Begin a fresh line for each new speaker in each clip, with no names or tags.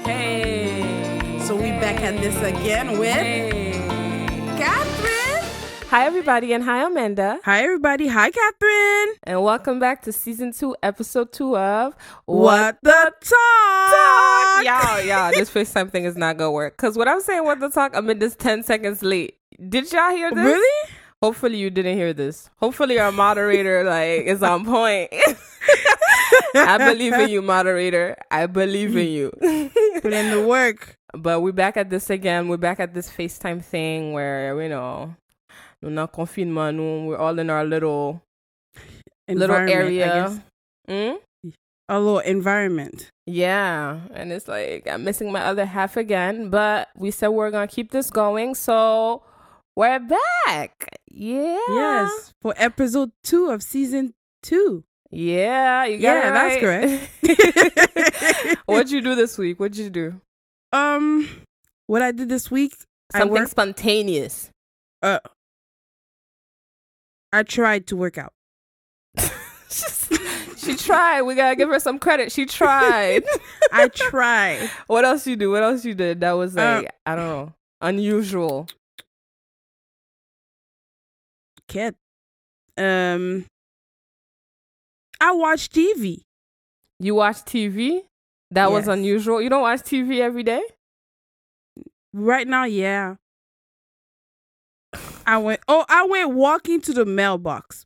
Hey.
So we back at this again with Catherine.
Hi, everybody, and hi, Amanda.
Hi, everybody. Hi, Catherine.
And welcome back to Season 2, Episode 2 of
What the Talk.
Y'all, this FaceTime thing is not going to work. Because when I'm saying what the talk, I'm in this 10 seconds late. Did y'all hear this?
Really?
Hopefully you didn't hear this. Hopefully our moderator is on point. I believe in you, moderator. I believe in you.
Put in the work.
But we're back at this again. We're back at this FaceTime thing where, we're not confinement. We're all in our little area.
A little environment.
Yeah. And it's like I'm missing my other half again. But we said we're going to keep this going. So we're back. Yeah.
Yes. For episode 2 of season 2.
Yeah. You got it right.
That's correct.
What'd you do this week? What'd you do?
What I did this week.
Something spontaneous.
I tried to work out.
She tried. We gotta give her some credit. She tried.
I tried.
What else you do? What else you did? That was I don't know, unusual.
Kid. I watched TV.
You watch TV? That was unusual. You don't watch TV every day?
Right now, yeah. I went walking to the mailbox.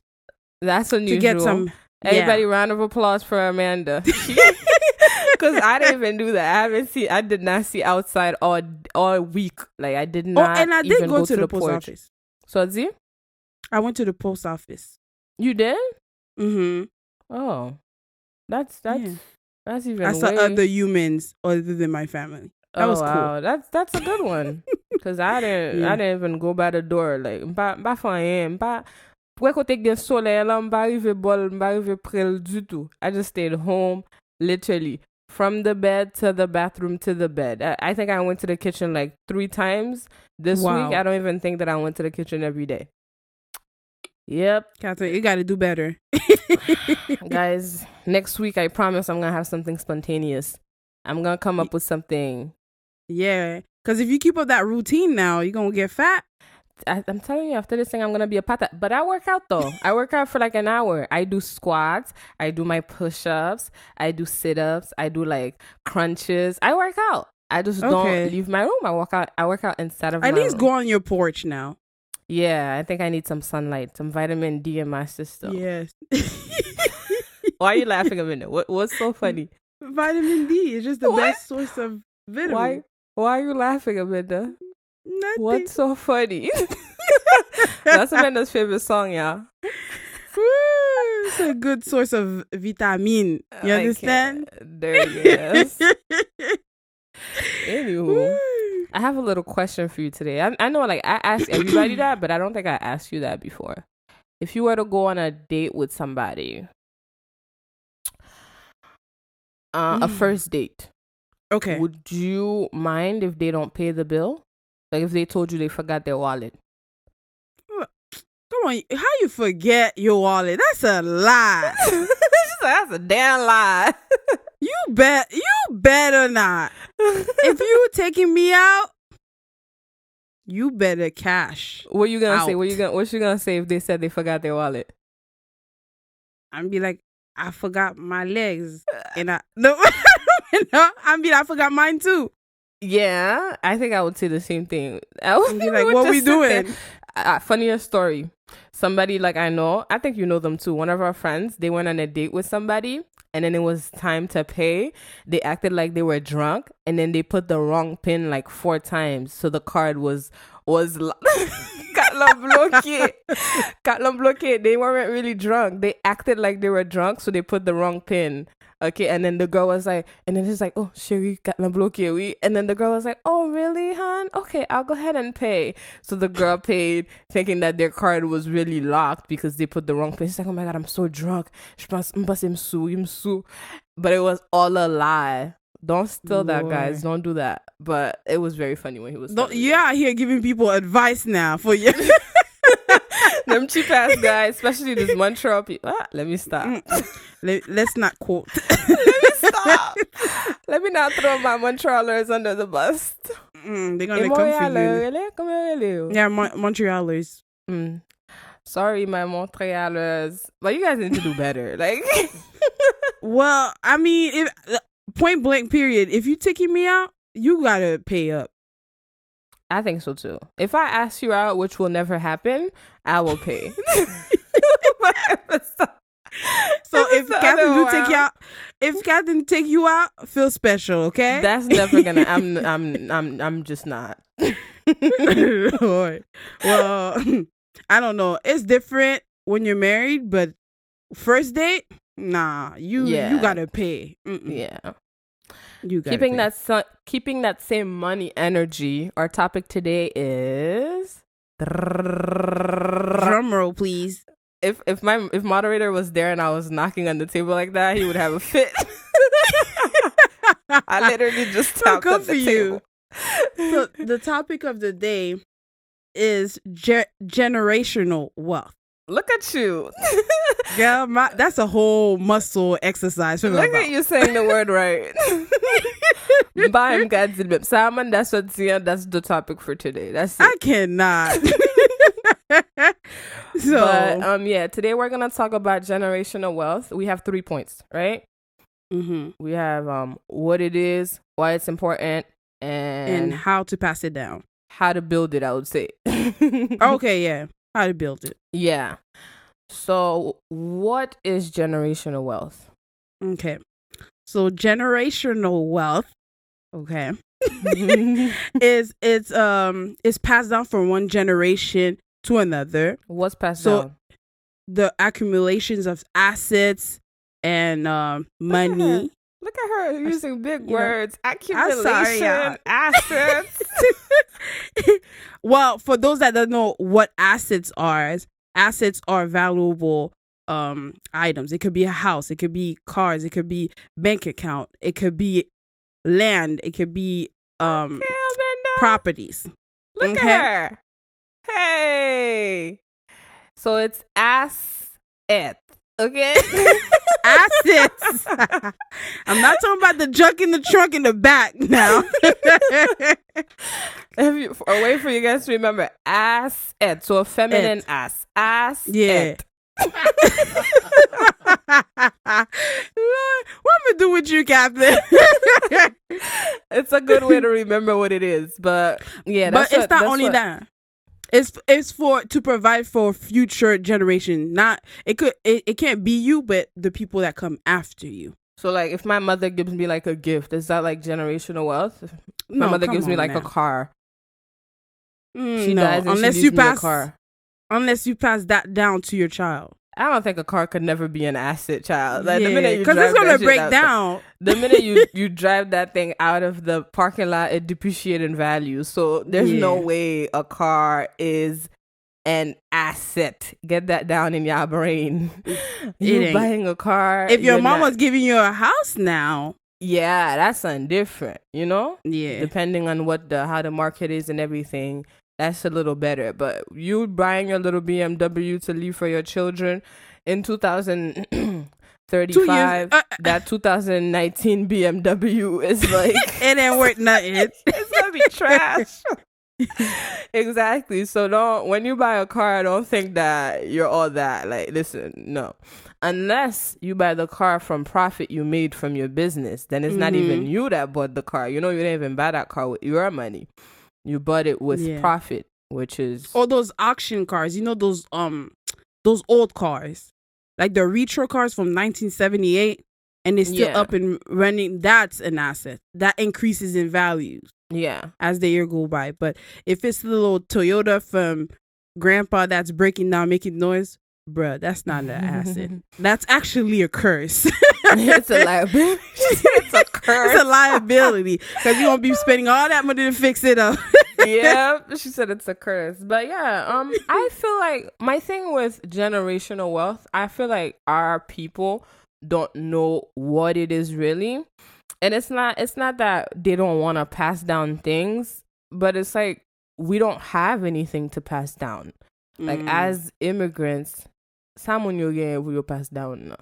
That's unusual.
To get some.
Everybody, round of applause for Amanda. Because I didn't even do that. I did not see outside all week. Like I did not.
Oh, and I did
even
go to the post
porch.
office.
So Z?
I went to the post office.
You did?
Mm-hmm.
Oh, that's even.
I saw other humans other than my family. That was cool.
That's a good one. Cause I didn't even go by the door. Like pas faire pas. Pourquoi qu'on take the soleil là m'pa arriver près du tout. I just stayed home, literally from the bed to the bathroom to the bed. I think I went to the kitchen like 3 times this week. I don't even think that I went to the kitchen every day. Yep.
Catherine, you got to do better.
Guys, next week I promise I'm going to have something spontaneous. I'm going to come up with something.
Yeah. Because if you keep up that routine now, you're going to get fat.
I'm telling you, after this thing, I'm going to be a pata. But I work out, though. I work out for like an hour. I do squats. I do my push-ups. I do sit-ups. I do like crunches. I work out. I just don't leave my room. I work out inside of my room.
At least go on your porch now.
Yeah, I think I need some sunlight, some vitamin D in my system.
Yes.
Why are you laughing a minute? What's so funny?
Vitamin D is just the best source of vitamin.
Why are you laughing, Amanda?
Nothing.
What's so funny? That's Amanda's favorite song, y'all.
It's a good source of vitamin. You understand?
There it is. Anywho, I have a little question for you today. I know, like, I asked everybody that, but I don't think I asked you that before. If you were to go on a date with somebody, a first date,
okay,
would you mind if they don't pay the bill? Like if they told you they forgot their wallet?
Come on, how you forget your wallet? That's a lie.
That's a damn lie.
You better not. If you taking me out, you better cash.
What you gonna
out.
say? What you gonna say if they said they forgot their wallet?
I'm be like, I forgot my legs, and I forgot mine too.
Yeah, I think I would say the same thing. I would
be like, what we doing?
Funniest story. Somebody like I know, I think you know them too. One of our friends, they went on a date with somebody, and then it was time to pay. They acted like they were drunk, and then they put the wrong pin like 4 times, so the card was Got bloqué. They weren't really drunk. They acted like they were drunk, so they put the wrong pin. Okay, and then the girl was like, and then it's like, oh, chérie, got bloqué, oui. And then the girl was like, oh, really, hon? Okay, I'll go ahead and pay. So the girl paid, thinking that their card was really locked because they put the wrong pin. She's like, oh my God, I'm so drunk. Je pense, m'sou. But it was all a lie. Don't steal that, guys. Don't do that. But it was very funny when he was.
You're out here giving people advice now for you.
Them cheap ass guys, especially this Montreal people. Let me stop.
Let's not quote.
Let me stop. Let me not throw my Montrealers under the bus.
They're gonna come for you.
Really? Come here, really?
Yeah, Montrealers.
Sorry, my Montrealers, but you guys need to do better. Like,
well, I mean, if point blank, period. If you taking me out, you gotta pay up.
I think so too. If I ask you out, which will never happen, I will pay.
So if Catherine do take you out, if Catherine take you out, feel special, okay?
That's never gonna. I'm just not.
Well, I don't know. It's different when you're married, but first date, nah. You gotta pay.
Yeah.
You gotta
keeping that same money energy. Our topic today is
drum roll, please.
If moderator was there and I was knocking on the table like that, he would have a fit. I literally just tapped on the table.
So the topic of the day is generational wealth.
Look at you.
Girl, that's a whole muscle exercise.
Look at you saying the word right. Simon, that's the topic for today. That's it.
I cannot.
But today we're gonna talk about generational wealth. We have 3 points, right? We have what it is, why it's important, and
how to pass it down.
How to build it, I would say.
Okay, yeah. How to build it.
Yeah. So what is generational wealth?
Okay. So generational wealth, okay, is passed down from one generation to another.
What's passed down?
The accumulations of assets and money.
Look at her using big words. Accumulation, assets.
Well, for those that don't know what assets are valuable items. It could be a house, it could be cars, it could be bank account, it could be land, it could be properties.
Look at her. Hey. So it's asset. Okay.
Assets. I'm not talking about the junk in the trunk in the back now.
A way for you guys to remember, asset. So a feminine ass. Asset.
Yeah. What am I do with you, Captain?
It's a good way to remember what it is, but yeah.
It's not only that. It's for to provide for future generation. Not it can't be you, but the people that come after you.
So like, if my mother gives me like a gift, is that like generational wealth? If my mother gives me like a car. She dies and
unless
she
you
leaves me a
pass
car.
Unless you pass that down to your child.
I don't think a car could never be an asset, child. Like, the minute you
because it's gonna break down.
The minute you drive that thing out of the parking lot, it depreciates in value. So there's no way a car is an asset. Get that down in your brain. You're buying a car.
If your mom was giving you a house now,
yeah, that's something different. You know,
depending
on how the market is and everything. That's a little better, but you buying your little BMW to leave for your children in 2035, that 2019 BMW is like
it ain't worth nothing.
It's gonna be trash. Exactly. So when you buy a car, don't think that you're all that. Like, listen, no. Unless you buy the car from profit you made from your business, then it's not even you that bought the car. You know, you didn't even buy that car with your money. You bought it with profit, which is
those auction cars. You know, those old cars, like the retro cars from 1978, and it's still up and running. That's an asset that increases in values.
Yeah,
as the year go by. But if it's the little Toyota from grandpa that's breaking down, making noise, bruh, that's not an asset. That's actually a curse.
It's a liability. It's a curse.
It's a liability because you won't be spending all that money to fix it up.
Yeah, she said it's a curse. But yeah, I feel like my thing with generational wealth, I feel like our people don't know what it is really. And it's not that they don't want to pass down things, but it's like we don't have anything to pass down. Like, as immigrants, someone you'll get will pass down.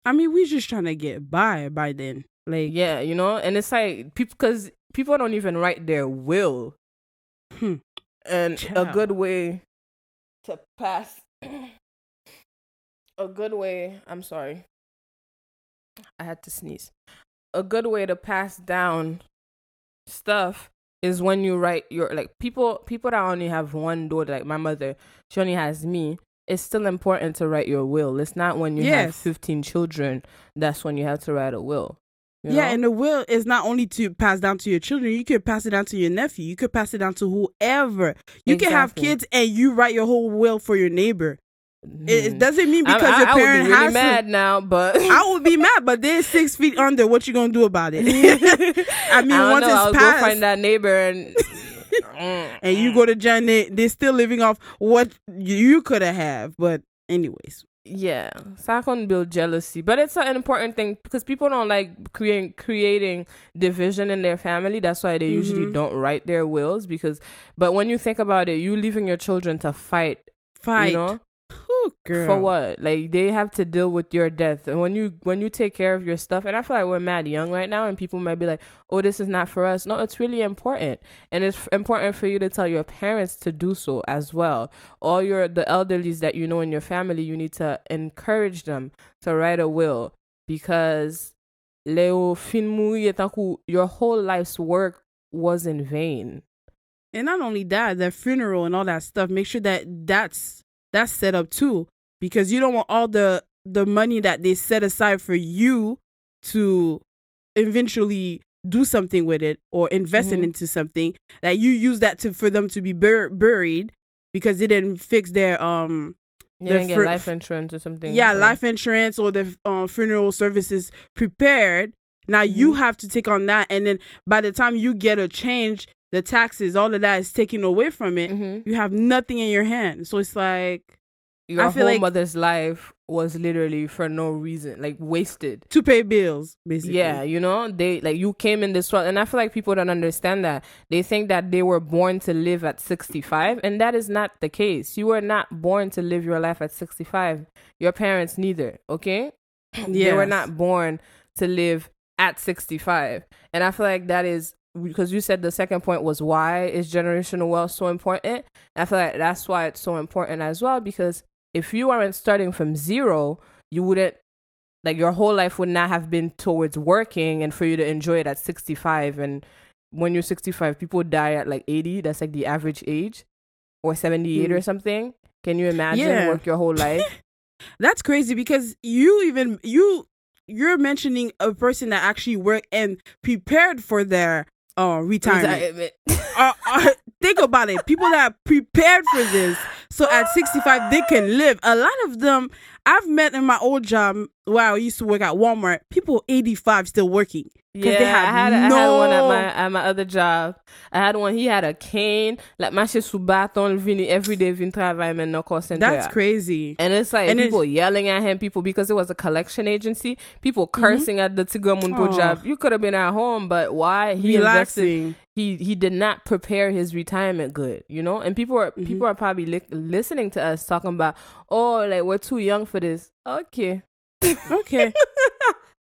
I mean, we just trying to get by then. Like,
yeah, you know, and it's like people, because people don't even write their will. And a
Child.
good way to pass a good way, I'm sorry, I had to sneeze. A good way to pass down stuff is when you write your, like, people that only have one daughter, like my mother, she only has me. It's still important to write your will. It's not when you have
Yes.
15 children that's when you have to write a will. You
Yeah,
know?
and the will is not only to pass down to your children. You could pass it down to your nephew. You could pass it down to whoever. You can have
Exactly.
kids and you write your whole will for your neighbor. It doesn't mean because your
I
parent
would be really
has
mad now, but
I would be mad, but they're 6 feet under. What you gonna do about it? I mean, once
I'll
it's
go
passed,
find that neighbor and
and you go to jail, and they're still living off what you could have. But anyways,
yeah, so I can build jealousy, but it's an important thing because people don't like creating division in their family. That's why they usually don't write their wills but when you think about it, you leaving your children to fight. You know?
Ooh, girl.
For what? Like, they have to deal with your death. And when you take care of your stuff, and I feel like we're mad young right now, and people might be like, oh, this is not for us. No, it's really important. And it's important for you to tell your parents to do so as well. All the elderlies that you know in your family, you need to encourage them to write a will, because Leo fin mourir tankou your whole life's work was in vain.
And not only that, the funeral and all that stuff, make sure that that's set up too, because you don't want all the money that they set aside for you to eventually do something with it or invest it into something, that you use that for them to be buried because they didn't fix their
get life insurance or something.
Yeah, life insurance or the funeral services prepared. Now you have to take on that, and then by the time you get a change, the taxes, all of that is taken away from it. You have nothing in your hand. So it's like
your whole mother's life was literally for no reason, like wasted.
To pay bills, basically.
Yeah, you know, they like you came in this world, and I feel like people don't understand that. They think that they were born to live at 65, and that is not the case. You were not born to live your life at 65. Your parents neither, okay? Yes. They were not born to live at 65. And I feel like that is because you said the second point was why is generational wealth so important. I feel like that's why it's so important as well, because if you aren't starting from zero, you wouldn't, like, your whole life would not have been towards working and for you to enjoy it at 65. And when you're 65, people die at like 80. That's like the average age, or 78 or something. Can you imagine work your whole life?
That's crazy, because you're mentioning a person that actually worked and prepared for their retirement. Think about it. People that are prepared for this, so at 65 they can live. A lot of them I've met in my old job where I used to work at Walmart, people 85 still working.
Yeah,
they have
I had one at my other job. I had one. He had a cane. Like, marché sous bâton, vini every day, vini travail in no call center.
That's crazy.
And it's like people yelling at him, people, because it was a collection agency, people cursing at the Tigamunpo job. You could have been at home, but why? He
Relaxing.
He did not prepare his retirement good, you know? And people are probably listening to us talking about, oh, like, we're too young for this. Okay.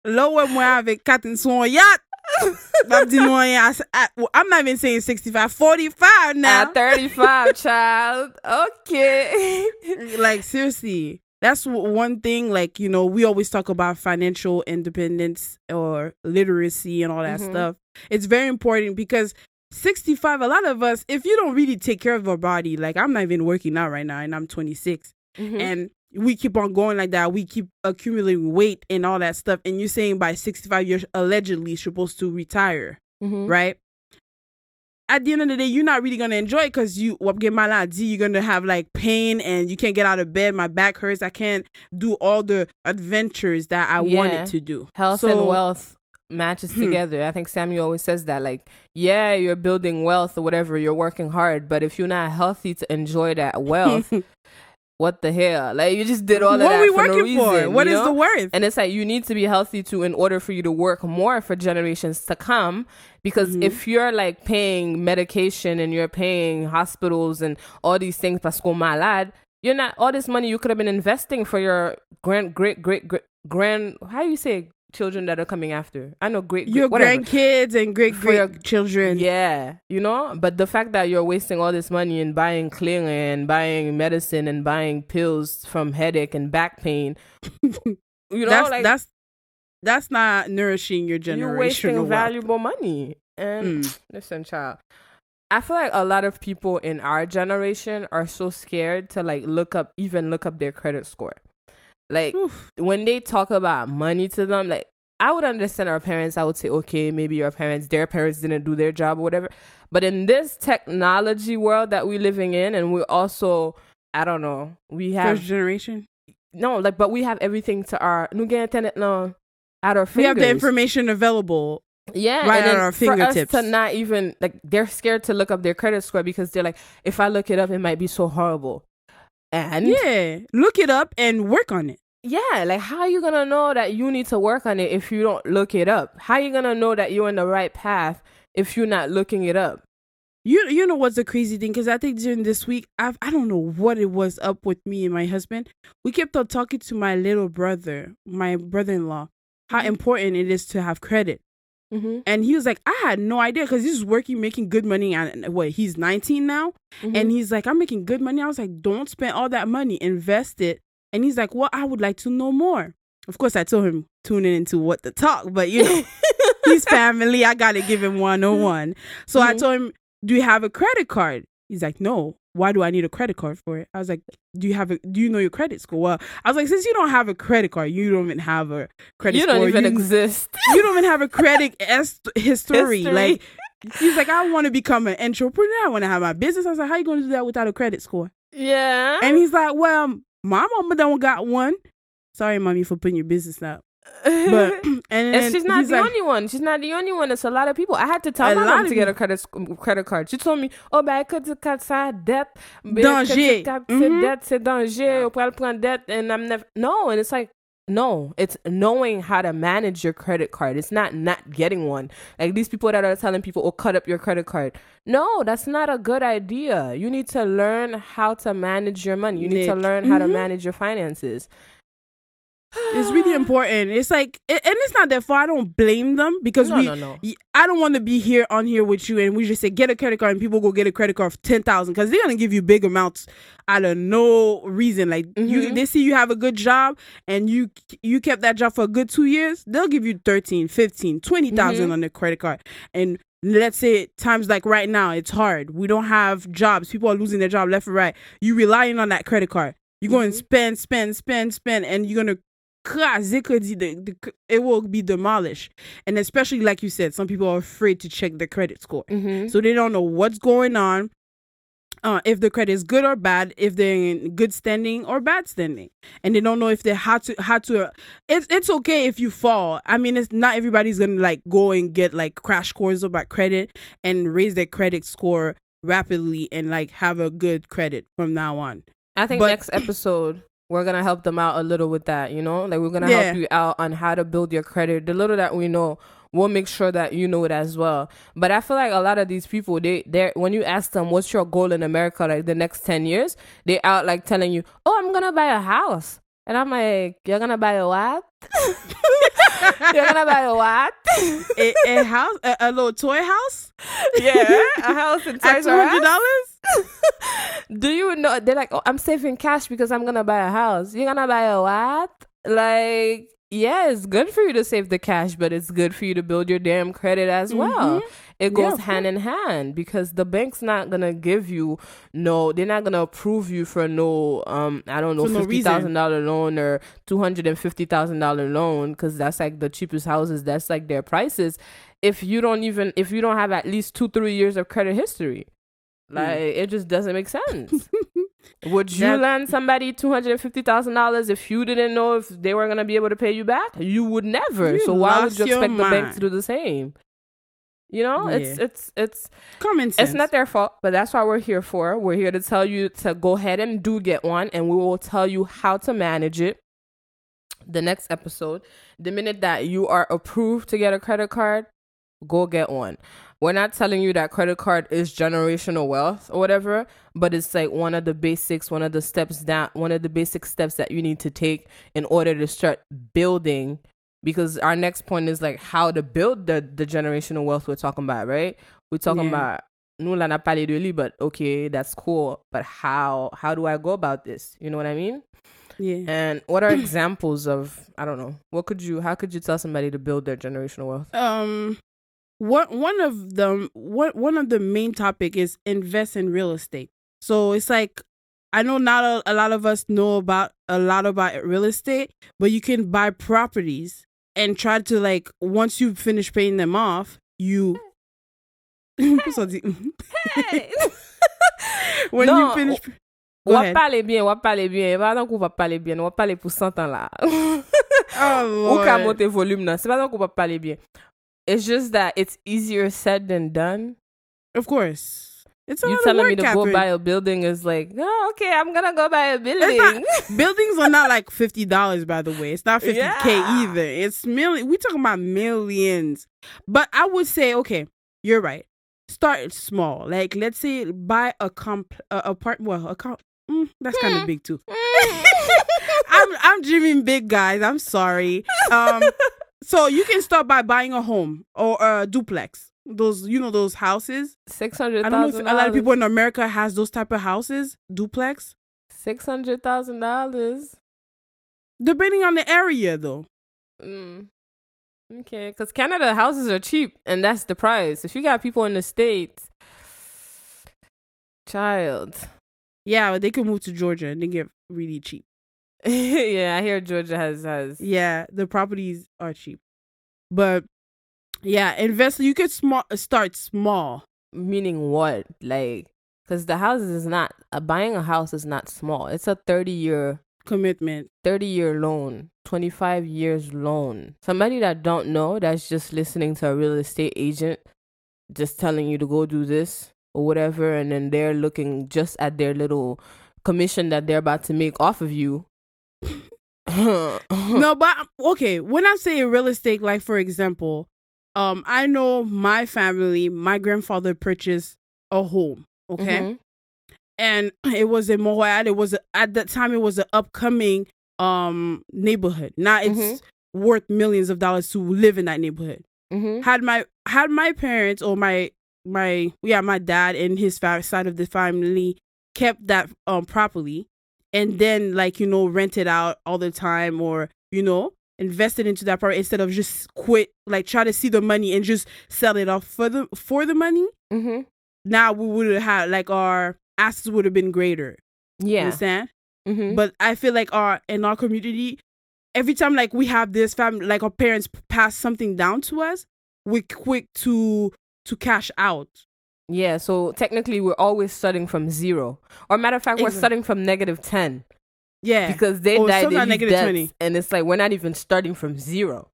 Lower moi avec 4 son yacht. I'm not even saying 65, 45 now.
At 35, child. Okay.
Like, seriously. That's one thing, like, you know, we always talk about financial independence or literacy and all that stuff. It's very important because 65, a lot of us, if you don't really take care of our body, like, I'm not even working out right now and I'm 26. And we keep on going like that. We keep accumulating weight and all that stuff. And you're saying by 65, you're allegedly supposed to retire, right? At the end of the day, you're not really going to enjoy it because you're going to have like pain and you can't get out of bed. My back hurts. I can't do all the adventures that I wanted to do.
Health and wealth matches together. I think Samuel always says that, like, yeah, you're building wealth or whatever. You're working hard. But if you're not healthy to enjoy that wealth, what the hell? Like, you just did all of that for no reason. What are we working for?
What is the worth?
And it's like, you need to be healthy in order for you to work more for generations to come. Because if you're like paying medication and you're paying hospitals and all these things, parce qu'on malade, you're not, all this money you could have been investing for your grand, how do you say, children that are coming after. I know
your
whatever.
grandkids and great children.
Yeah, you know. But the fact that you're wasting all this money in buying cleaner and buying medicine and buying pills from headache and back pain,
that's not nourishing your generational
you're wasting
wealth.
valuable money. And listen, child, I feel like a lot of people in our generation are so scared to like look up their credit score. Like when they talk about money to them, like I would understand our parents. I would say, okay, maybe their parents didn't do their job or whatever. But in this technology world that we're living in, and we're also, I don't know, we have
first generation.
No, like, but we have everything to our internet now at our fingers.
We have the information available.
Yeah,
right
and
at our fingertips.
For us to not even like, they're scared to look up their credit score because they're like, if I look it up, it might be so horrible. And
yeah, look it up and work on it.
Yeah, like how are you gonna know that you need to work on it if you don't look it up? How are you gonna know that you're on the right path if you're not looking it up?
You know what's the crazy thing? Because I think during this week, I don't know what it was up with me and my husband. We kept on talking to my little brother, my brother-in-law, how important it is to have credit. Mm-hmm. And he was like, I had no idea, because he's working, making good money. And he's 19 now. Mm-hmm. And he's like, I'm making good money. I was like, don't spend all that money, invest it. And he's like, well, I would like to know more. Of course, I told him tuning into what to talk, but you know, he's family. I got to give him 101. So I told him, do you have a credit card? He's like, no. Why do I need a credit card for it? I was like, do you know your credit score? Well, I was like, since you don't have a credit card, you don't even have a credit score.
You don't even exist.
You don't even have a credit history. Like, he's like, I want to become an entrepreneur. I want to have my business. I was like, how you going to do that without a credit score?
Yeah.
And he's like, well, my mama don't got one. Sorry, mommy, for putting your business up. But
and she's not the only one. She's not the only one. It's a lot of people. I had to tell my mom to get a credit card. She told me, oh, ben écoute, ça dette,
danger.
Dette, c'est danger. On peut prendre dette, and I'm never. No, and it's like, no, it's knowing how to manage your credit card. It's not getting one. Like these people that are telling people, oh, cut up your credit card. No, that's not a good idea. You need to learn how to manage your money. You need to learn how to manage your finances.
It's really important. It's like, and it's not that far. I don't blame them, because
no.
I don't want to be on here with you and we just say get a credit card and people go get a credit card for 10,000, because they're gonna give you big amounts out of no reason. Like they see you have a good job and you kept that job for a good 2 years, they'll give you 13, 15, 20,000 on the credit card. And let's say times like right now, it's hard. We don't have jobs. People are losing their job left and right. You relying on that credit card. You're going to spend, and you're going to it will be demolished. And especially, like you said, some people are afraid to check their credit score. So they don't know what's going on, if the credit is good or bad, if they're in good standing or bad standing, and they don't know if they how to it's okay if you fall. I mean, it's not everybody's gonna like go and get like crash courses about credit and raise their credit score rapidly and like have a good credit from now on.
I think next episode we're going to help them out a little with that, you know? Like, we're going to help you out on how to build your credit. The little that we know, we'll make sure that you know it as well. But I feel like a lot of these people, they're when you ask them, what's your goal in America, like the next 10 years, they out like telling you, oh, I'm going to buy a house. And I'm like, you're going to buy a what? You're going to buy a what?
a house? A little toy house?
Yeah, a house in Toys R Us.
$200?
Do you know? They're like, oh, I'm saving cash because I'm gonna buy a house. You're gonna buy a what? Like, yeah, it's good for you to save the cash, but it's good for you to build your damn credit as well. It goes hand in hand, because the bank's not gonna give you they're not gonna approve you for I don't know, $50,000 loan or $250,000 loan, because that's like the cheapest houses. That's like their prices. If you don't have at least 2-3 years of credit history. Like, it just doesn't make sense. Would you lend somebody $250,000 if you didn't know if they were going to be able to pay you back? You would never. So why would you expect the bank to do the same? You know, it's
common sense.
It's not their fault, but that's why we're here for. We're here to tell you to go ahead and get one, and we will tell you how to manage it. The next episode, the minute that you are approved to get a credit card, go get one. We're not telling you that credit card is generational wealth or whatever, but it's like one of the basic steps that you need to take in order to start building because our next point is like how to build the generational wealth we're talking about, right? We're talking about nous là n'a parlé de lui, but okay, that's cool, but how do I go about this? You know what I mean?
Yeah.
And what are examples of, I don't know, how could you tell somebody to build their generational wealth?
One of the main topic is invest in real estate. So it's like, I know not a lot of us know about a lot about real estate, but you can buy properties and try to, like, once you finish paying them off, you
Hey.
when you finish.
On va parler bien. Pas donc on va parler bien. On va parler pour 100 ans là. Ou qu'à monter volume là. C'est pas donc on va parler bien. It's just that it's easier said than done.
Of course. It's a
you
lot
telling
of work,
me to
Catherine.
go buy a building is like, oh, okay, I'm gonna go buy a building.
Buildings are not like $50, by the way. It's not $50K
Yeah.
either. It's million. We talking about millions. But I would say, okay, you're right. Start small. Like, let's say buy a that's kind of big too. I'm dreaming big, guys. I'm sorry. So you can start by buying a home or a duplex. Those houses.
$600,000.
I don't know if a lot of people in America has those type of houses, duplex.
$600,000.
Depending on the area, though.
Okay, because Canada houses are cheap, and that's the price. If you got people in the States, child.
Yeah, they can move to Georgia and they get really cheap.
Yeah, I hear Georgia has.
Yeah, the properties are cheap. But yeah, invest. You could start small.
Meaning what? Like, because the houses is not, buying a house is not small. It's a 30-year
commitment,
30-year loan, 25 years loan. Somebody that don't know, that's just listening to a real estate agent just telling you to go do this or whatever, and then they're looking just at their little commission that they're about to make off of you.
No, but okay, when I say real estate, like for example, I know my family, my grandfather purchased a home, okay? Mm-hmm. And it was in Montreal. It was at that time it was an upcoming neighborhood. Now it's worth millions of dollars to live in that neighborhood. Mm-hmm. Had my parents or my dad and his side of the family kept that properly, and then rent it out all the time, or invested into that property instead of just quit, like try to see the money and just sell it off for the money. Mm-hmm. Now we would have had our assets would have been greater. Yeah. You understand? Mm-hmm. But I feel like in our community, every time we have this family, our parents pass something down to us, we're quick to cash out.
Yeah, so technically we're always starting from zero. Or matter of fact, we're starting from -10.
Yeah.
Because they died, they leave debts, -20. And it's we're not even starting from zero.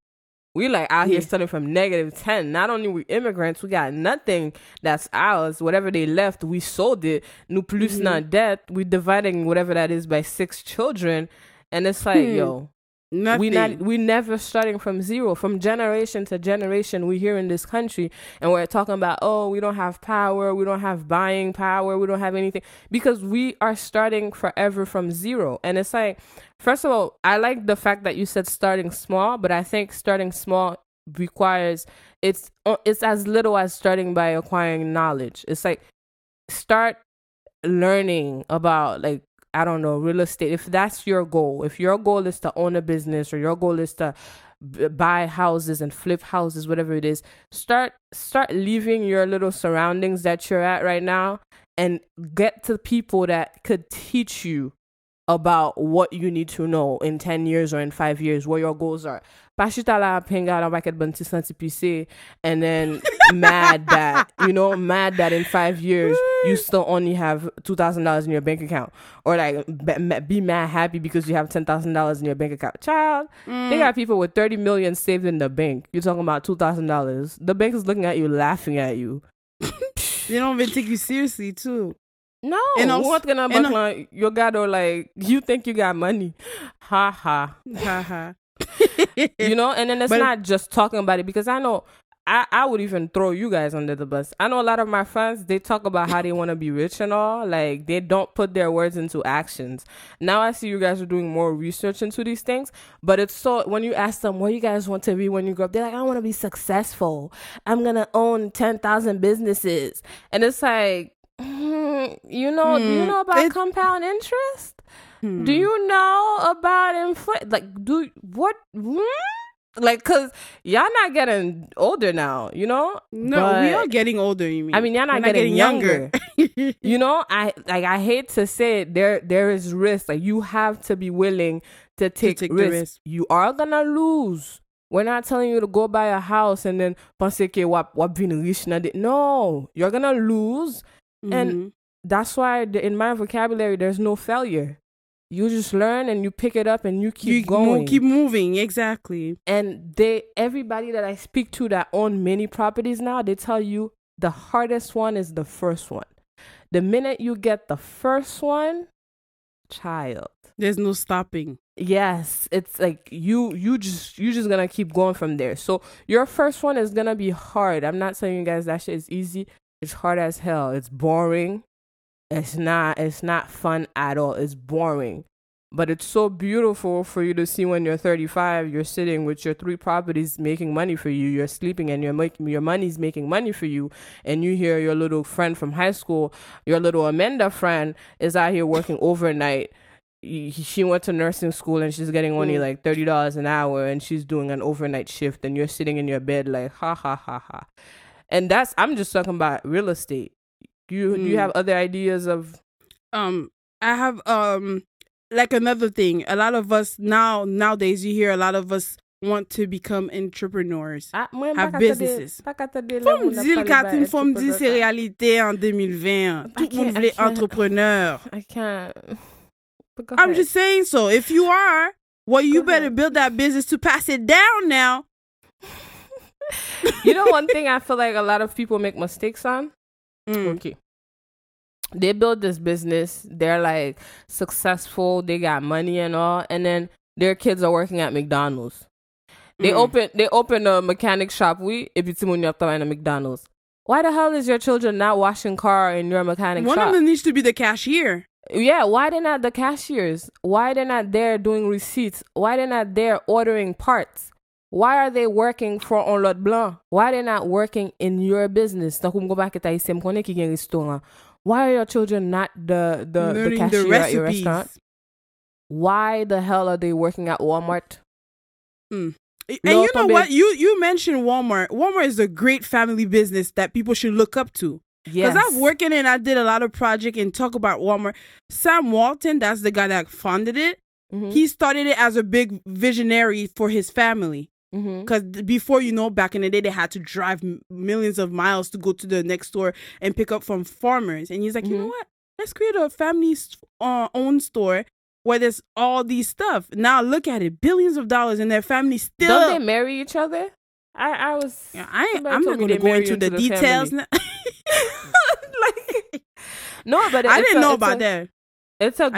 We out here starting from -10. Not only we immigrants, we got nothing that's ours. Whatever they left, we sold it. Nous plus not debt. We dividing whatever that is by 6 children. And it's yo,
nothing.
we never starting from zero. From generation to generation, we here in this country, and we're talking about, we don't have power, we don't have buying power, we don't have anything, because we are starting forever from zero. And it's first of all, I like the fact that you said starting small, but I think starting small requires, it's as little as starting by acquiring knowledge. It's start learning about I don't know, real estate. If that's your goal, if your goal is to own a business, or your goal is to buy houses and flip houses, whatever it is, start leaving your little surroundings that you're at right now and get to people that could teach you about what you need to know in 10 years or in 5 years, what your goals are. And then mad that in 5 years you still only have $2,000 in your bank account, or be mad happy because you have $10,000 in your bank account. Child, they got people with 30 million saved in the bank. You're talking about $2,000. The bank is looking at you, laughing at you.
They don't even take you seriously too.
No, what gonna buck you got, or you think you got money? Ha ha ha ha. And then it's not just talking about it, because I know I would even throw you guys under the bus. I know a lot of my friends, they talk about how they want to be rich and all. Like, they don't put their words into actions. Now I see you guys are doing more research into these things. But it's so, when you ask them, what you guys want to be when you grow up? They're like, I want to be successful. I'm going to own 10,000 businesses. And it's like, do you know about compound interest? Do you know about inflation? Like, like, cause y'all not getting older now, you know.
No, we are getting older. You mean?
I mean, y'all not getting younger. You know, I hate to say it. There is risk. Like, you have to be willing to take risk. You are gonna lose. We're not telling you to go buy a house and then pense que wap vin rich na de. No, you're gonna lose, and that's why in my vocabulary there's no failure. You just learn and you pick it up and you keep going.
Keep moving, exactly.
And everybody that I speak to that own many properties now, they tell you the hardest one is the first one. The minute you get the first one, child,
there's no stopping.
Yes, it's like you just gonna keep going from there. So your first one is gonna be hard. I'm not telling you guys that shit is easy. It's hard as hell. It's boring. It's not fun at all. It's boring. But it's so beautiful for you to see when you're 35, you're sitting with your 3 properties making money for you. You're sleeping and your money's making money for you. And you hear your little friend from high school, your little Amanda friend is out here working overnight. She went to nursing school and she's getting only like $30 an hour and she's doing an overnight shift and you're sitting in your bed like ha ha ha ha. And I'm just talking about real estate. Do you have other ideas of?
I have like another thing. A lot of us nowadays you hear a lot of us want to become entrepreneurs, have businesses. Faut me dire Catherine, faut me dire c'est réalité en 2020. Tout le monde veut entrepreneur.
I can't.
I'm just saying so. If you are, well, you better build that business to pass it down now.
You know, one thing I feel like a lot of people make mistakes on. Okay. They build this business, they're like successful, they got money and all, and then their kids are working at McDonald's. They open a mechanic shop, et puis in a McDonald's. Why the hell is your children not washing car in your mechanic shop?
One of them needs to be the cashier.
Yeah, why they're not the cashiers? Why they're not there doing receipts? Why they're not there ordering parts? Why are they working for Un Lot Blanc? Why they're not working in your business? Why are your children not the cashier at your restaurant? Why the hell are they working at Walmart?
And you know what? You mentioned Walmart. Walmart is a great family business that people should look up to. Yes. Because I've worked in it and I did a lot of projects and talk about Walmart. Sam Walton, that's the guy that funded it. He started it as a big visionary for his family. Because before, back in the day, they had to drive millions of miles to go to the next store and pick up from farmers. And he's like, you know what? Let's create a family owned store where there's all these stuff. Now look at it, billions of dollars, and their family still.
Don't they marry each other? I'm
not going to go into the details now.
No, but
I didn't know about that.
It's a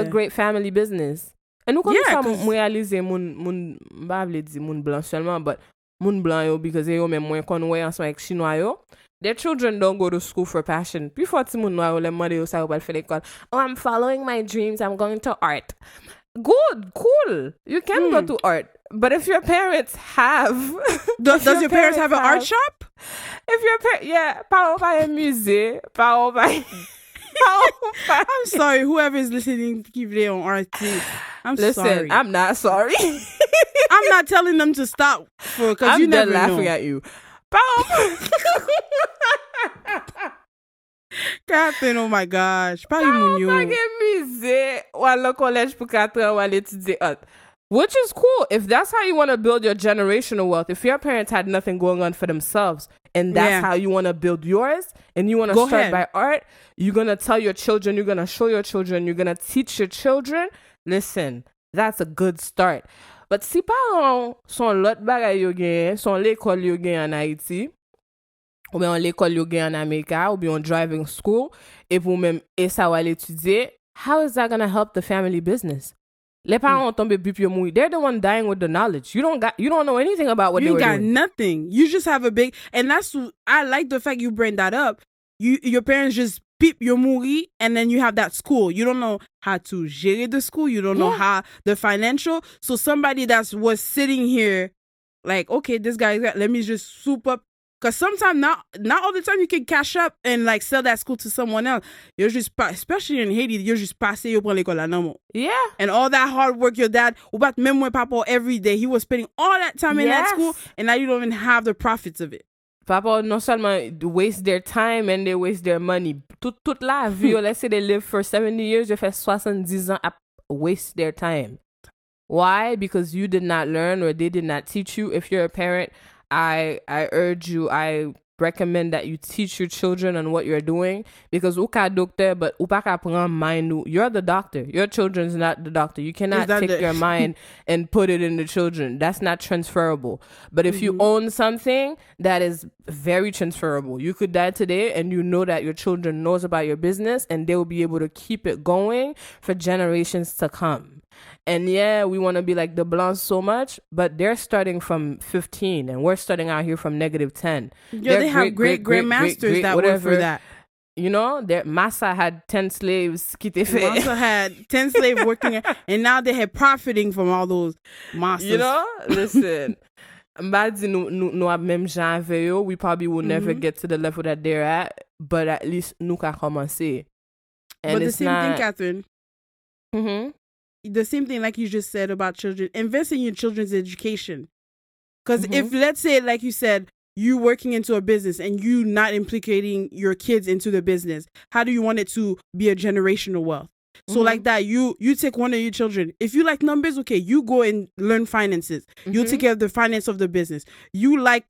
great family business. And nous commençons à réaliser moun ba vle di moun blanc seulement, but moun blanc yo because yo même moins konwe ensemble avec chinois yo. Their children don't go to school for passion. Before ti moun noir yo le mande yo sa yo pal fè l'école. Oh, I'm following my dreams. I'm going to art. Good, cool. You can go to art. But if your parents have
Does your parents have an art shop?
If your parents pa ou pa un musée, pa ou pa
I'm sorry, whoever is listening qui vle on artiste.
Listen,
sorry.
I'm not sorry.
I'm not telling them to stop because you never know.
I'm laughing at you.
Catherine, oh my gosh. Pa yon yo.
Pa gen musée, wala collège pou 4 ans, wala étudier art. Which is cool. If that's how you want to build your generational wealth, if your parents had nothing going on for themselves, and that's how you want to build yours, and you want to start by art, you're going to tell your children, you're going to show your children, you're going to teach your children, listen, that's a good start. But si parents son lot bagay yo gen, son l'école yo gen en Haïti, ou bien l'école yo gen en America, ou bien driving school, et vous même et ça va l'étudier, how is that going to help the family business? Les parents tombe puis yo mouri. They're the one dying with the knowledge. You don't know anything about what they
You
were
got
doing.
nothing. You just have a big, and I like the fact you bring that up. Your parents just peep your mouri, and then you have that school. You don't know how to gérer the school. You don't know how the financial. So somebody was sitting here, like, okay, this guy, let me just soup up. Because sometimes not all the time you can cash up and like sell that school to someone else. You're just, especially in Haiti, you're just passé yo prend l'école à nan.
Yeah.
And all that hard work your dad, ou bat même moi papa every day, he was spending all that time in that school, and now you don't even have the profits of it.
Papa non seulement waste their time and they waste their money. Toute la vie, let's say they live for 70 years, they fait 70 ans à waste their time. Why? Because you did not learn or they did not teach you. If you're a parent, I urge you, I recommend that you teach your children on what you're doing, because ou ka doctor but ou pa ka pran mind nou. You're the doctor. Your children's not the doctor. You cannot take your mind and put it in the children. That's not transferable. But if you own something, that is very transferable. You could die today and you know that your children knows about your business and they will be able to keep it going for generations to come. And yeah, we want to be like the Blancs so much, but they're starting from 15 and we're starting out here from -10.
Yeah, they have great grandmasters that work for that.
You know, Massa had 10 slaves.
Massa had 10 slaves working, and now they had profiting from all those masters.
You know, listen. Mbadi nou ap même jan ave yo, we probably will never get to the level that they're at, but at least nou ka komanse.
But the same thing, Catherine. The same thing, like you just said about children, invest in your children's education. Because if, let's say, like you said, you working into a business and you not implicating your kids into the business, how do you want it to be a generational wealth? So like that, you take one of your children. If you like numbers, okay, you go and learn finances. You take care of the finance of the business. You like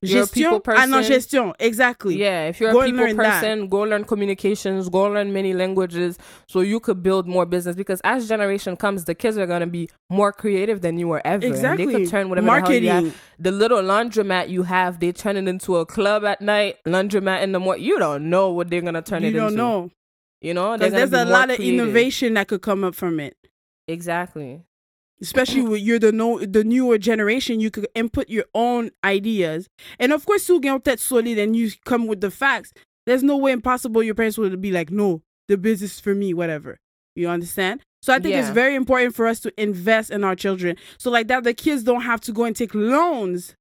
gestion, gestion, exactly.
Yeah, if you're a people person, go learn communications, go learn many languages, so you could build more business. Because as generation comes, the kids are gonna be more creative than you were ever.
Exactly.
And they could turn whatever
marketing.
The hell you have. The little laundromat you have, they turn it into a club at night, laundromat in the morning. You don't know what they're gonna turn it into. You don't know. You know,
because there's a lot of innovation that could come up from it.
Exactly.
Especially when you're the newer generation, you could input your own ideas. And of course, you get that solid and you come with the facts. There's no way impossible your parents would be like, no, the business is for me, whatever. You understand? So I think it's very important for us to invest in our children. So like that, the kids don't have to go and take loans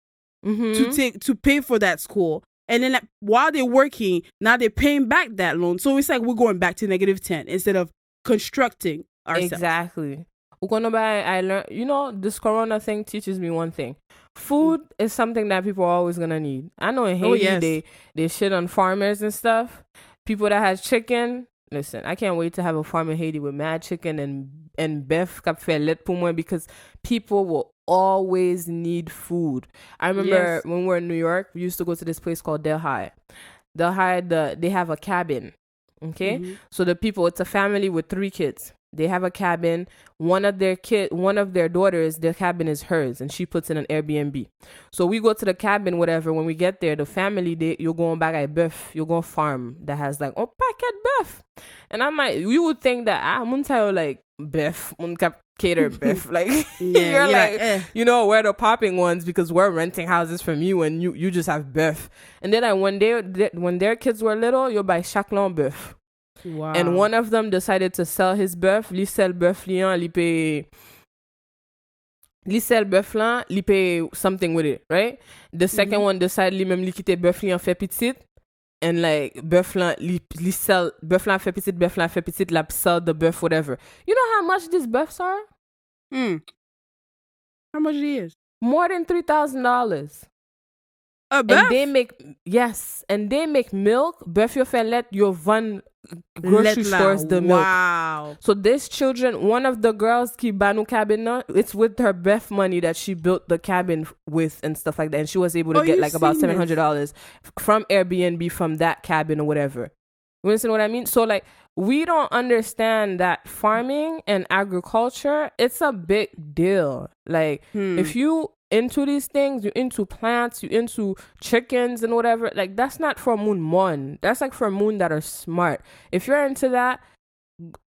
to pay for that school. And then while they're working, now they're paying back that loan. So it's like we're going back to -10 instead of constructing ourselves.
Exactly. I learned, you know, this corona thing teaches me one thing. Food is something that people are always going to need. I know in Haiti, they shit on farmers and stuff. People that has chicken. Listen, I can't wait to have a farm in Haiti with mad chicken and beef kap fait let pour moi, because people will always need food. I remember when we were in New York, we used to go to this place called Delhi. They have a cabin. Okay? So the people, it's a family with 3 kids. They have a cabin. One of their daughters, their cabin is hers, and she puts in an Airbnb. So we go to the cabin, whatever. When we get there, the family, you're going back at beef. You're going farm that has like, packet beef. And I'm like, you would think that I'm going to tell like beef, cater beef. Like, you're like, you know, we're the popping ones because we're renting houses from you and you just have beef. And then when their kids were little, you'll buy chaklon beef.
Wow.
And one of them decided to sell his bœuf. Li sell bœuf li pay something with it, right? The second one decided li même li kite bœuf li en fait petit. And like bœuf lan li sell bœuf lan fait petit, la sell the bœuf whatever. You know how much these bœufs are?
How much it is?
More than $3,000.
A bœuf?
And they make milk. Bœuf yo fait let yo van grocery stores the milk.
Wow.
So these children, one of the girls ki banu cabin na, it's with her bœuf money that she built the cabin with and stuff like that, and she was able to get like about $700 from Airbnb from that cabin or whatever. You understand what I mean? So like, we don't understand that farming and agriculture, it's a big deal. Like if you into these things, you're into plants, you're into chickens and whatever, like that's not for moon. That's like for moon that are smart. If you're into that,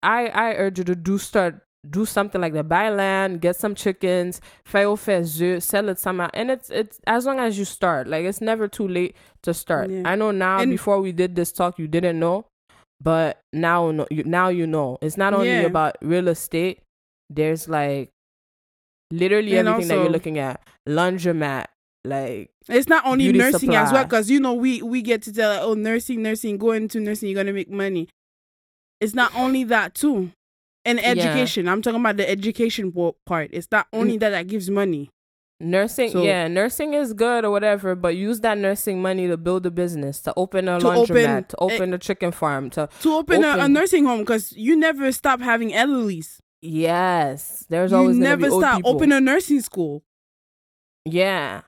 I urge you to start do something like that. Buy land, get some chickens, sell it somehow. And it's as long as you start. Like, it's never too late to start.
Yeah.
I know now,
And-
before we did this talk, you didn't know, but now you know. It's not only about real estate. There's like literally
And
everything that
also-
you're looking at. Laundromat, like,
It's not only
beauty
nursing as well,
supply.
because we get to tell, oh, nursing, go into nursing, you're gonna make money. It's not only that too, and education. I'm talking about the education part. It's not only that gives money.
Nursing,
So-
nursing is good or whatever, but use that nursing money to build a business, to open a laundromat, to open a chicken farm, to
open a nursing home, because you never stop having elderlies.
yes, there's
You
always gonna
never
be old
stop.
people.
Open a nursing school.
Yeah,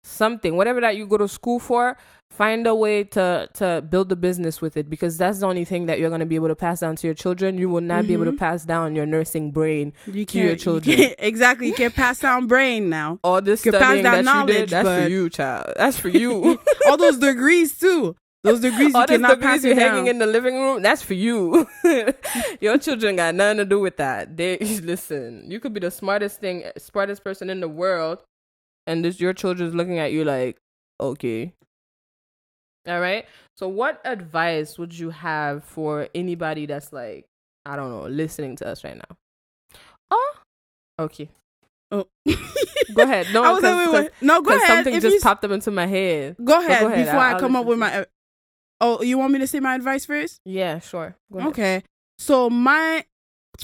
something, whatever that you go to school for, find a way to build a business with it, because that's the only thing that you're going to be able to pass down to your children. You will not be able to pass down your nursing brain to your children.
Exactly. You can't pass down brain now.
All this
You can pass
studying
down
that you
knowledge,
did, that's for
but-
you, child. That's for you.
All those degrees too. Those degrees you
All these
cannot
degrees
pass
you're
it down.
hanging in the living room, that's for you. Your children got nothing to do with that. They listen. You could be the smartest person in the world, and your children's looking at you like, okay. All right. So what advice would you have for anybody that's like, I don't know, listening to us right now? Oh, okay.
Oh.
Go ahead. No,
I was like, wait. No, go ahead.
Something
If
just
you-
popped up into my head.
Go ahead,
Go ahead.
before I
I'll
come up
listen
with
to
my. Oh, you want me to say my advice first?
Yeah, sure. Go ahead.
Okay. So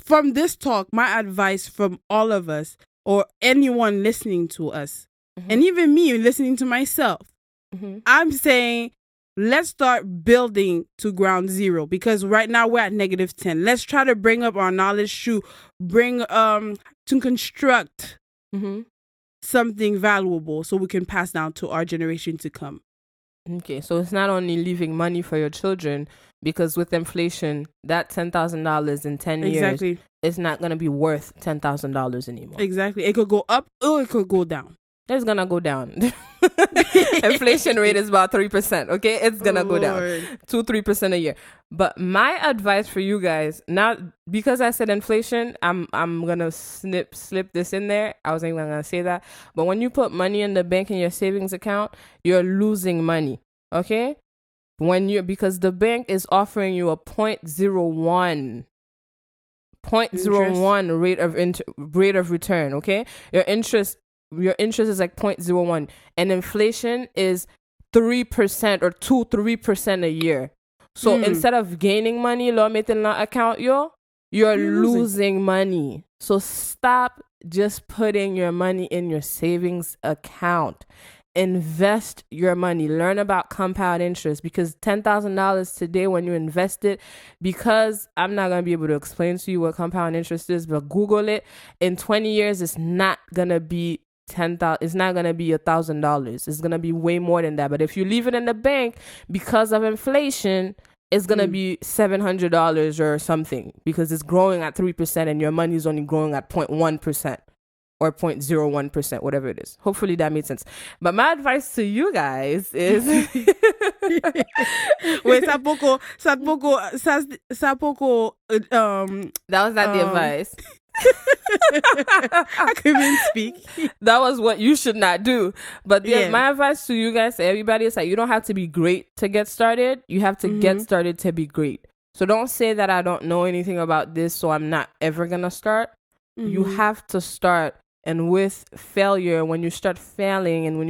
from this talk, my advice from all of us or anyone listening to us, and even me listening to myself, I'm saying, let's start building to ground zero, because right now we're at -10. Let's try to bring up our knowledge to to construct something valuable so we can pass down to our generation to come.
Okay, so it's not only leaving money for your children, because with inflation, that $10,000 in 10 years is not going to be worth $10,000 anymore.
Exactly. It could go up or it could go down.
It's going to go down. Inflation rate is about 3%, okay? It's going to go down 2-3% a year. But my advice for you guys, now, because I said inflation, I'm going to slip this in there. I wasn't even going to say that. But when you put money in the bank in your savings account, you're losing money, okay? Because the bank is offering you a 0.01 rate of return, okay? Your interest is like 0.01, and inflation is 3% or 2-3% a year. So instead of gaining money, you're losing money. So stop just putting your money in your savings account. Invest your money. Learn about compound interest, because $10,000 today, when you invest it, because I'm not going to be able to explain to you what compound interest is, but Google it. In 20 years, it's not going to be $10,000. It's not going to be $1,000. It's going to be way more than that. But if you leave it in the bank, because of inflation, it's going to be $700 or something, because it's growing at 3% and your money is only growing at 0.1%. Or 0.01%, whatever it is. Hopefully that made sense. But my advice to you guys is...
Wait, ça poco,
that was not the advice.
I couldn't speak.
That was what you should not do. But my advice to you guys, to everybody, is that you don't have to be great to get started. You have to get started to be great. So don't say that I don't know anything about this, so I'm not ever going to start. You have to start. And with failure, when you start failing, and when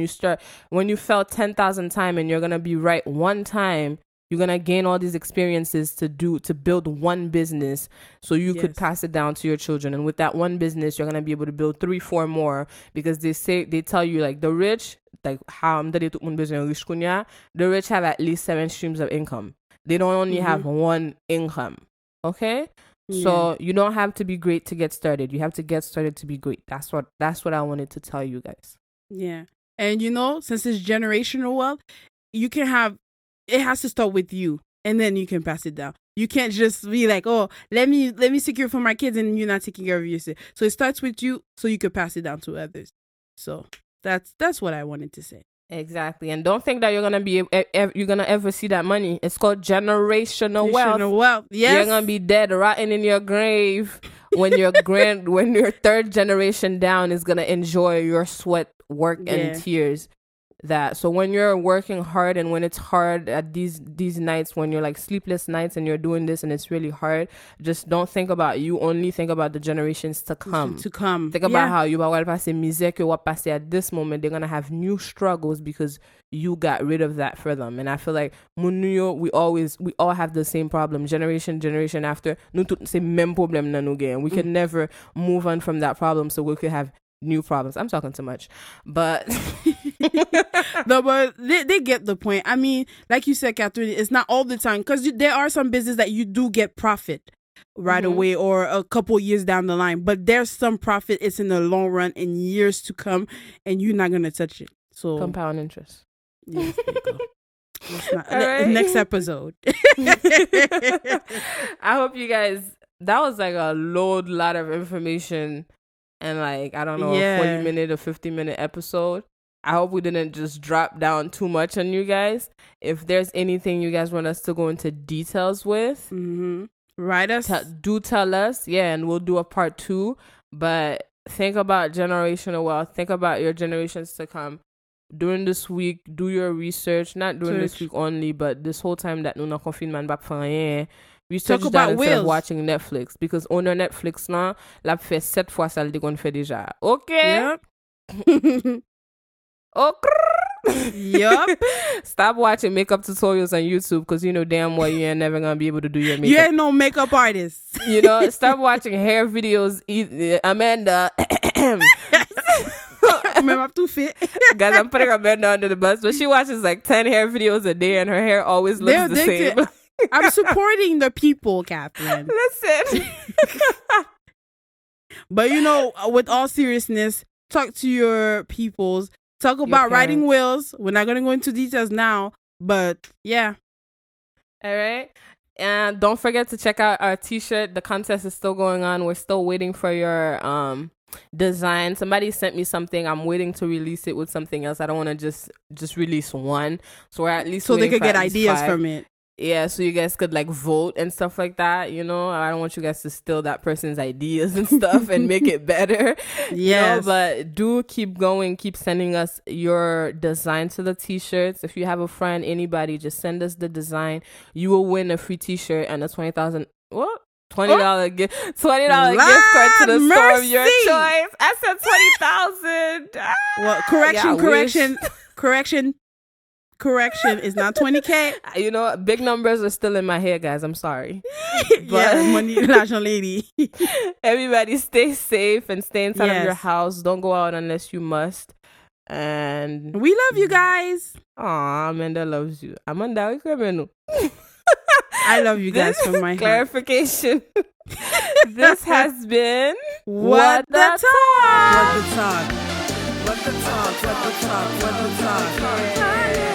you fail 10,000 times and you're going to be right one time, you're going to gain all these experiences to build one business, so you could pass it down to your children. And with that one business, you're going to be able to build 3-4 more, because they tell you, like, the rich, like how the rich have at least 7 streams of income. They don't only have one income. Okay? So you don't have to be great to get started. You have to get started to be great. That's what I wanted to tell you guys.
Yeah. And since it's generational wealth, it has to start with you, and then you can pass it down. You can't just be like, oh, let me secure for my kids, and you're not taking care of yourself. So it starts with you, so you could pass it down to others. So that's what I wanted to say.
Exactly. And don't think that you're gonna ever see that money. It's called generational wealth.
Yes.
You're gonna be dead, rotting in your grave, when your third generation down is gonna enjoy your sweat, work, and tears. So when you're working hard and when it's hard at these nights, when you're like sleepless nights and you're doing this and it's really hard, just don't think about you, only think about the generations to come. Think about how you are pass music, you pass at this moment, they're gonna have new struggles because you got rid of that for them. And I feel like we all have the same problem, generation after. Nous tous c'est même problème dans nous gain. We can never move on from that problem, so we could have new problems. I'm talking too much, but
no, but they get the point. I mean, like you said, Catherine, it's not all the time, because there are some business that you do get profit right away or a couple years down the line, but there's some profit. It's in the long run, in years to come, and you're not gonna touch it. So
compound interest.
Yes, there you go. Right. Next episode.
I hope you guys. That was like a lot of information. And like, I don't know, a 40-minute or 50-minute episode. I hope we didn't just drop down too much on you guys. If there's anything you guys want us to go into details with,
write us.
Do tell us. Yeah, and we'll do a part 2. But think about generational wealth. Think about your generations to come. During this week, do your research. Not during this week only, but this whole time that nous na confinement bap fan rien. Research that instead of watching Netflix, because on Netflix now, la fait 7 fois ça le qu'on fait déjà. Okay.
Yep.
Yep. Stop watching makeup tutorials on YouTube, because you know damn well you ain't never gonna be able to do your makeup.
You ain't no makeup artist.
You know, stop watching hair videos. Amanda.
I'm too fit.
Guys, I'm putting Amanda under the bus, but she watches like 10 hair videos a day and her hair always looks the same.
I'm supporting the people, Catherine.
Listen.
But you know, with all seriousness, talk to your peoples. Talk about writing wills. We're not going to go into details now, but yeah.
All right. And don't forget to check out our t-shirt. The contest is still going on. We're still waiting for your design. Somebody sent me something. I'm waiting to release it with something else. I don't want to just release one. So we're at least
so they could get ideas
5.
from it.
Yeah, so you guys could like vote and stuff like that, you know. I don't want you guys to steal that person's ideas and stuff and make it better.
Yes.
You know, but do keep going, keep sending us your design to the t-shirts. If you have a friend, anybody, just send us the design. You will win a free t-shirt and a $20,000 gift gift card to the store of your choice. I said 20,000.
Well, correction is not 20K.
You know, big numbers are still in my head, guys. I'm sorry.
Yeah, money, l'argent lady.
Everybody stay safe and stay inside of your house. Don't go out unless you must. And
we love you guys.
Aw, Amanda loves you. Amanda, we come
I love you guys from my heart.
Clarification. This has been
What the Talk.
What the Talk. What the Talk. What the Talk. What the Talk.